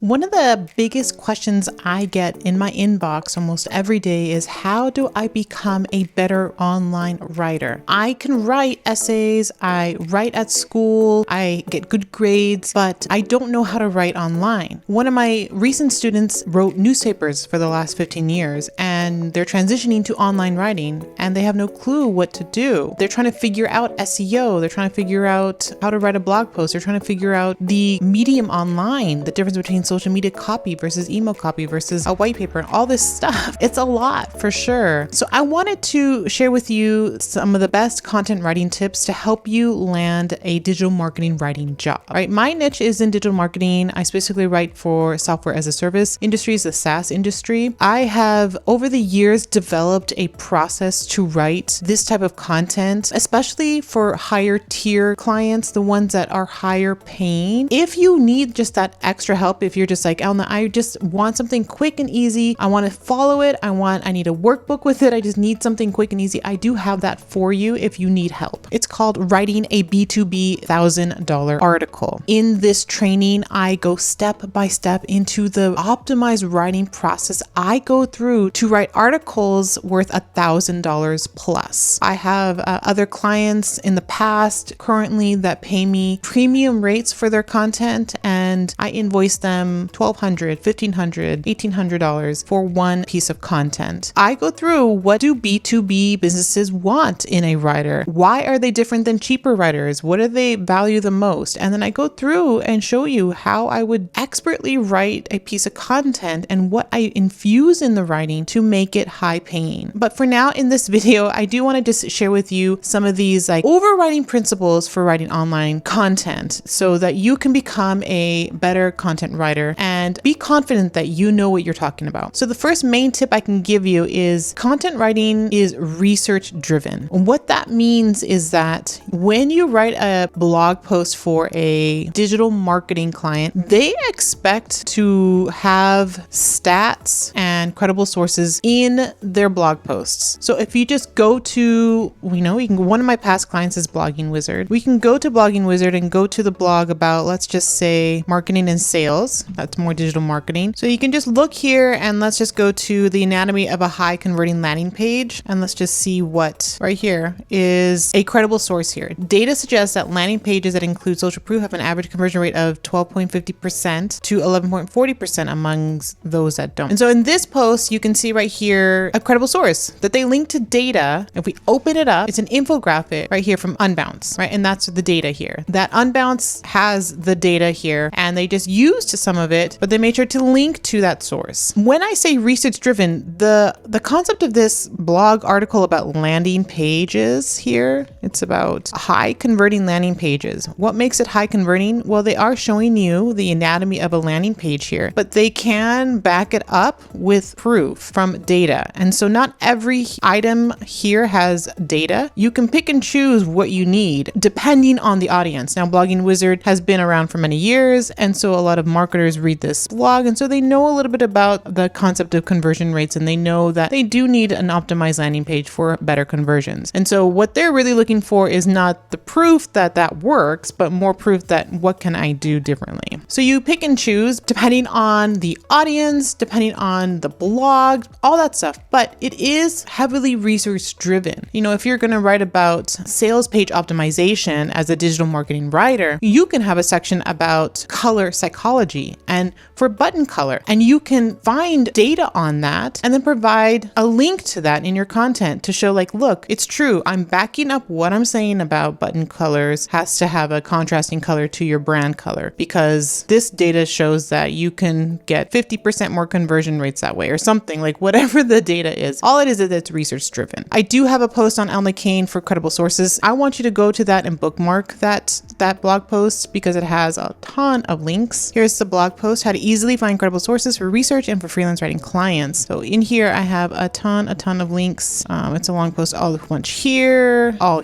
One of the biggest questions I get in my inbox almost every day is, how do I become a better online writer? I can write essays, I write at school, I get good grades, but I don't know how to write online. One of my recent students wrote newspapers for the last 15 years and they're transitioning to online writing and they have no clue what to do. They're trying to figure out SEO, they're trying to figure out how to write a blog post, they're trying to figure out the medium online, the difference between social media copy versus email copy versus a white paper and all this stuff. It's a lot for sure. So I wanted to share with you some of the best content writing tips to help you land a digital marketing writing job. All right, my niche is in digital marketing. I specifically write for software as a service industries, the SaaS industry. I have over the years developed a process to write this type of content, especially for higher tier clients, the ones that are higher paying. If you need just that extra help, if you're just like, Elna, I just want something quick and easy. I want to follow it. I need a workbook with it. I just need something quick and easy. I do have that for you if you need help. It's called writing a B2B $1,000 article. In this training, I go step by step into the optimized writing process I go through to write articles worth $1,000 plus. I have other clients in the past currently that pay me premium rates for their content, and I invoice them $1,200, $1,500, $1,800 for one piece of content. I go through, what do B2B businesses want in a writer? Why are they different than cheaper writers? What do they value the most? And then I go through and show you how I would expertly write a piece of content and what I infuse in the writing to make it high paying. But for now in this video, I do want to just share with you some of these overriding principles for writing online content so that you can become a better content writer and be confident that you know what you're talking about. So the first main tip I can give you is content writing is research driven. And what that means is that when you write a blog post for a digital marketing client, they expect to have stats and credible sources in their blog posts. So if you just go to, one of my past clients is Blogging Wizard. We can go to Blogging Wizard and go to the blog about, let's just say, marketing and sales. That's more digital marketing. So you can just look here and let's just go to the anatomy of a high converting landing page. And let's just see what right here is a credible source here. Data suggests that landing pages that include social proof have an average conversion rate of 12.50% to 11.40% amongst those that don't. And so in this post, you can see right here a credible source that they link to data. If we open it up, it's an infographic right here from Unbounce, right? And that's the data here. That Unbounce has the data here and they just used some of it, but they made sure to link to that source. When I say research driven, the concept of this blog article about landing pages here, it's about high converting landing pages. What makes it high converting? Well, they are showing you the anatomy of a landing page here, but they can back it up with proof from data. And so not every item here has data. You can pick and choose what you need depending on the audience. Now, Blogging Wizard has been around for many years, and so a lot of marketers read this blog, and so they know a little bit about the concept of conversion rates, and they know that they do need an optimized landing page for better conversions. And so what they're really looking for is not the proof that that works, but more proof that what can I do differently. So you pick and choose depending on the audience, depending on the blog, all that stuff, but it is heavily research driven. If you're going to write about sales page optimization as a digital marketing writer, you can have a section about color psychology and for button color, and you can find data on that and then provide a link to that in your content to show look, it's true. I'm backing up what I'm saying about button colors has to have a contrasting color to your brand color because this data shows that you can get 50% more conversion rates that way or something, whatever the data is. All it is it's research driven. I do have a post on Elna Kane for credible sources. I want you to go to that and bookmark that blog post because it has a ton of links. Here's the blog post, how to easily find credible sources for research and for freelance writing clients. So in here, I have a ton of links. It's a long post, all a bunch here, all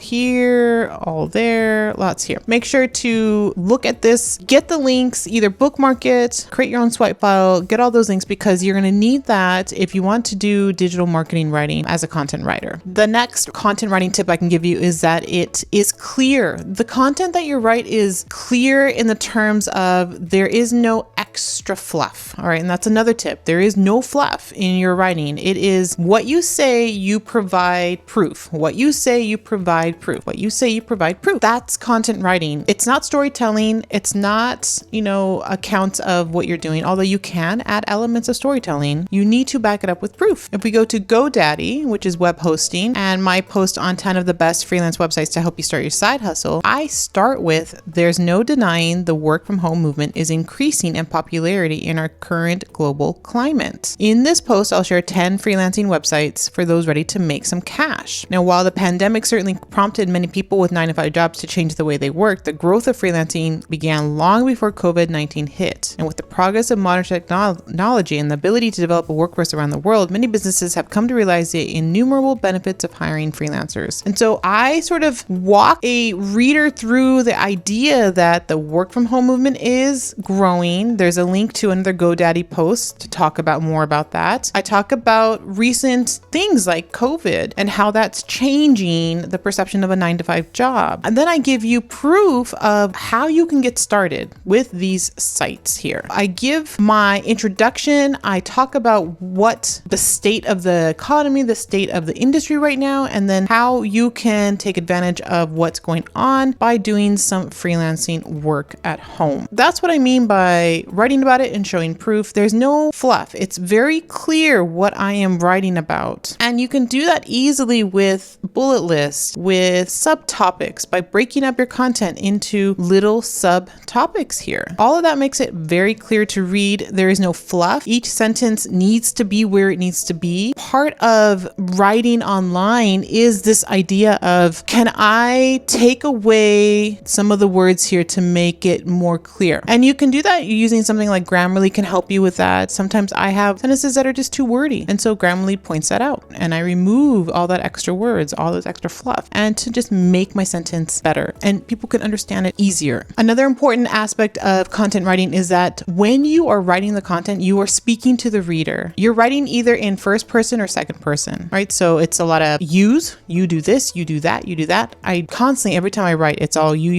there, lots here. Make sure to look at this, get the links, either bookmark it, create your own swipe file, get all those links because you're going to need that if you want to do digital marketing writing as a content writer. The next content writing tip I can give you is that it is clear. The content that you write is clear in the terms of there is no extra extra fluff. All right. And that's another tip. There is no fluff in your writing. It is what you say, you provide proof. What you say, you provide proof. What you say, you provide proof. That's content writing. It's not storytelling. It's not, accounts of what you're doing, although you can add elements of storytelling. You need to back it up with proof. If we go to GoDaddy, which is web hosting, and my post on 10 of the best freelance websites to help you start your side hustle, I start with, there's no denying the work from home movement is increasing in popularity in our current global climate. In this post, I'll share 10 freelancing websites for those ready to make some cash. Now, while the pandemic certainly prompted many people with 9-to-5 jobs to change the way they work, the growth of freelancing began long before COVID-19 hit. And with the progress of modern technology and the ability to develop a workforce around the world, many businesses have come to realize the innumerable benefits of hiring freelancers. And so I sort of walk a reader through the idea that the work from home movement is growing. There's a link to another GoDaddy post to talk about more about that. I talk about recent things like COVID and how that's changing the perception of a 9-to-5 job. And then I give you proof of how you can get started with these sites here. I give my introduction. I talk about what the state of the economy, the state of the industry right now, and then how you can take advantage of what's going on by doing some freelancing work at home. That's what I mean by writing about it and showing proof. There's no fluff. It's very clear what I am writing about. And you can do that easily with bullet lists, with subtopics, by breaking up your content into little subtopics here. All of that makes it very clear to read. There is no fluff. Each sentence needs to be where it needs to be. Part of writing online is this idea of, can I take away some of the words here to make it more clear? And you can do that using something like Grammarly can help you with that. Sometimes I have sentences that are just too wordy. And so Grammarly points that out. And I remove all that extra words, all those extra fluff, and to just make my sentence better and people can understand it easier. Another important aspect of content writing is that when you are writing the content, you are speaking to the reader. You're writing either in first person or second person, right? So it's a lot of yous. You do this, you do that, you do that. I constantly, every time I write, it's all you.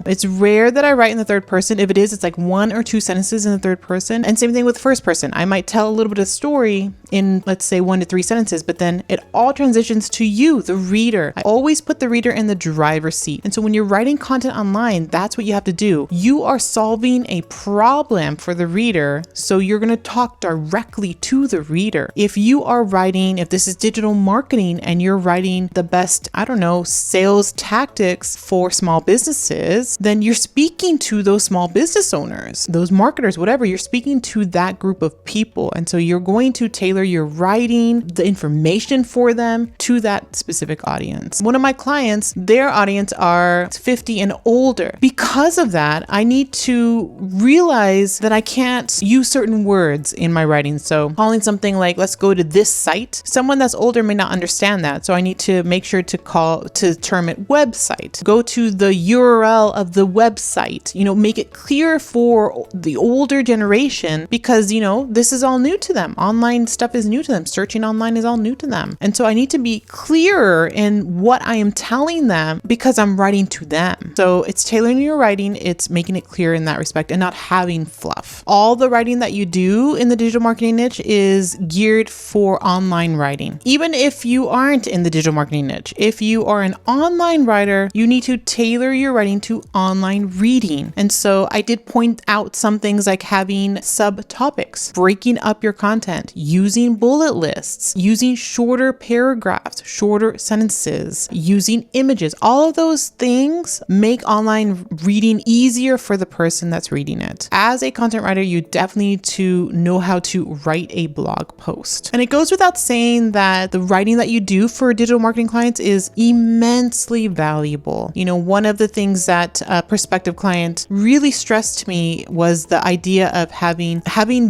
It's rare that I write in the third person. If it is, it's like 1 or 2 sentences in the third person. And same thing with first person. I might tell a little bit of story in, let's say, 1 to 3 sentences, but then it all transitions to you, the reader. I always put the reader in the driver's seat. And so when you're writing content online, that's what you have to do. You are solving a problem for the reader. So you're going to talk directly to the reader. If you are writing, if this is digital marketing and you're writing the best, sales tactics for small businesses, then you're speaking to those small business owners, those marketers, whatever. You're speaking to that group of people. And so you're going to tailor your writing, the information for them to that specific audience. One of my clients, their audience are 50 and older. Because of that, I need to realize that I can't use certain words in my writing. So calling something like, let's go to this site, someone that's older may not understand that. So I need to make sure to term it website. Go to the URL of the website, make it clear for the older generation because, this is all new to them. Online stuff is new to them. Searching online is all new to them. And so I need to be clearer in what I am telling them because I'm writing to them. So it's tailoring your writing. It's making it clear in that respect and not having fluff. All the writing that you do in the digital marketing niche is geared for online writing. Even if you aren't in the digital marketing niche, if you are an online writer, you need to tailor your writing to online reading. And so I did point out some things like having subtopics, breaking up your content, using bullet lists, using shorter paragraphs, shorter sentences, using images. All of those things make online reading easier for the person that's reading it. As a content writer, you definitely need to know how to write a blog post. And it goes without saying that the writing that you do for digital marketing clients is immensely valuable. One of the things that a prospective client really stressed to me was the idea of having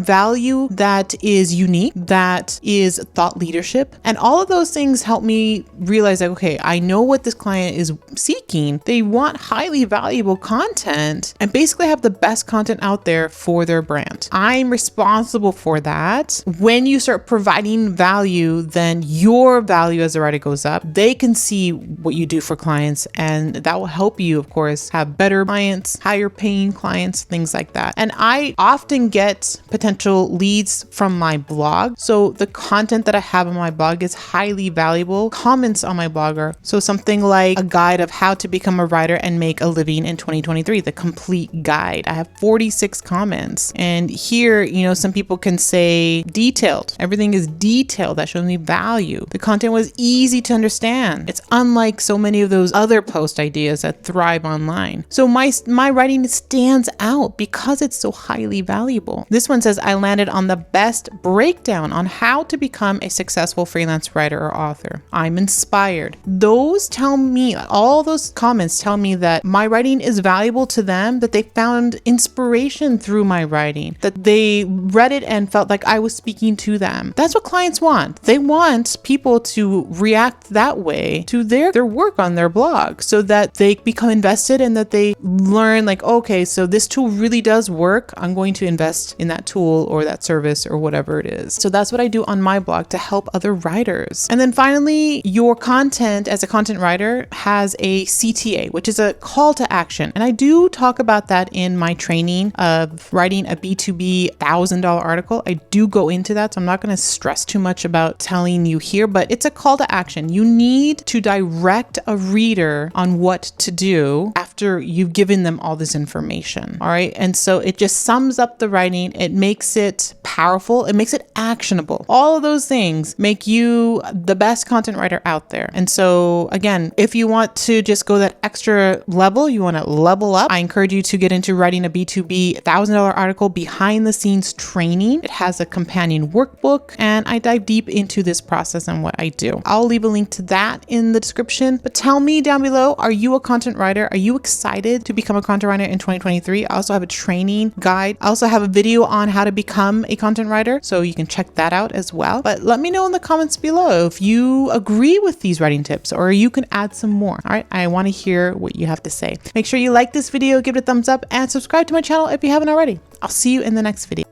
value that is unique, that is thought leadership. And all of those things help me realize that, okay, I know what this client is seeking. They want highly valuable content and basically have the best content out there for their brand. I'm responsible for that. When you start providing value, then your value as a writer goes up. They can see what you do for clients, and that will help you, of course, have better clients, higher paying clients, things like that. And I often get potential leads from my blog. So the content that I have on my blog is highly valuable. Comments on my blog are so something like a guide of how to become a writer and make a living in 2023, the complete guide. I have 46 comments. And here, some people can say detailed. Everything is detailed. That shows me value. The content was easy to understand. It's unlike so many of those other post ideas that thrive online. So my writing stands out because it's so highly valuable. This one says, I landed on the best breakdown on how to become a successful freelance writer or author. I'm inspired. Those tell me, all those comments tell me that my writing is valuable to them, that they found inspiration through my writing, that they read it and felt like I was speaking to them. That's what clients want. They want people to react that way to their work on their blog so that they become invested and that they learn like, okay, so this tool really does work. I'm going to invest in that tool or that service or whatever it is. So that's what I do on my blog to help other writers. And then finally, your content as a content writer has a CTA, which is a call to action. And I do talk about that in my training of writing a B2B $1,000 article. I do go into that, so I'm not going to stress too much about telling you here, but it's a call to action. You need to direct a reader on what to do after you've given them all this information. All right. And so it just sums up the writing. It makes it powerful. It makes it actionable. All of those things make you the best content writer out there. And so again, if you want to just go that extra level, you want to level up, I encourage you to get into writing a B2B $1,000 article behind the scenes training. It has a companion workbook and I dive deep into this process and what I do. I'll leave a link to that in the description, but tell me down below, are you a content writer? Are you excited to become a content writer in 2023? I also have a training guide. I also have a video on how to become a content writer, so you can check that out as well. But let me know in the comments below if you agree with these writing tips or you can add some more. All right, I want to hear what you have to say. Make sure you like this video, give it a thumbs up, and subscribe to my channel if you haven't already. I'll see you in the next video.